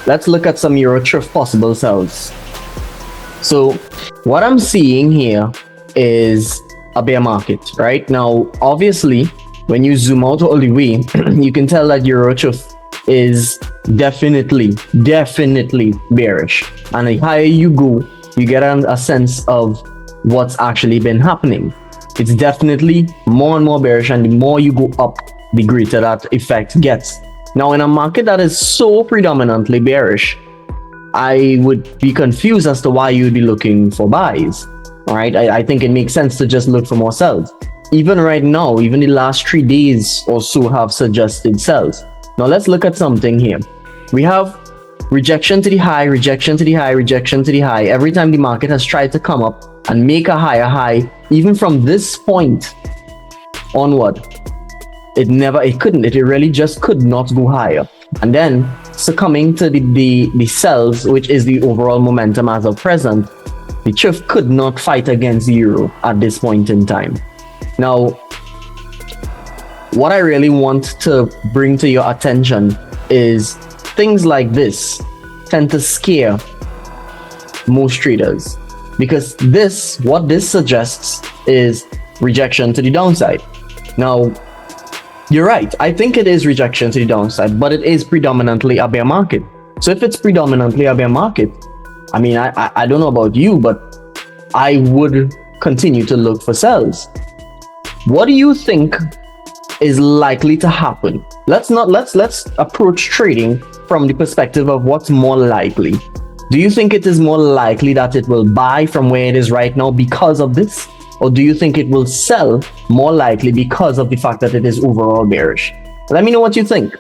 let's look at some EuroCHOOF possible sells. So what I'm seeing here is a bear market right now. Obviously, when you zoom out all the way, you can tell that EuroCHOOF is definitely bearish, and the higher you go, you get a sense of what's actually been happening. It's definitely more and more bearish, and the more you go up, the greater that effect gets. Now, in a market that is so predominantly bearish, I would be confused as to why you'd be looking for buys. All right, I think it makes sense to just look for more sells. Even right now, even the last 3 days or so have suggested sells. Now let's look at something here. We have rejection to the high, rejection to the high, rejection to the high. Every time the market has tried to come up and make a higher high, even from this point onward, it couldn't. It really just could not go higher. And then succumbing to the sells, which is the overall momentum as of present, the CHOOF could not fight against the euro at this point in time. Now, what I really want to bring to your attention is things like this tend to scare most traders, because what this suggests is rejection to the downside. Now, you're right, I think it is rejection to the downside, but it is predominantly a bear market. So if it's predominantly a bear market, I mean, I don't know about you, but I would continue to look for sells. What do you think is likely to happen? Let's approach trading from the perspective of what's more likely. Do you think it is more likely that it will buy from where it is right now because of this? Or do you think it will sell more likely because of the fact that it is overall bearish? Let me know what you think.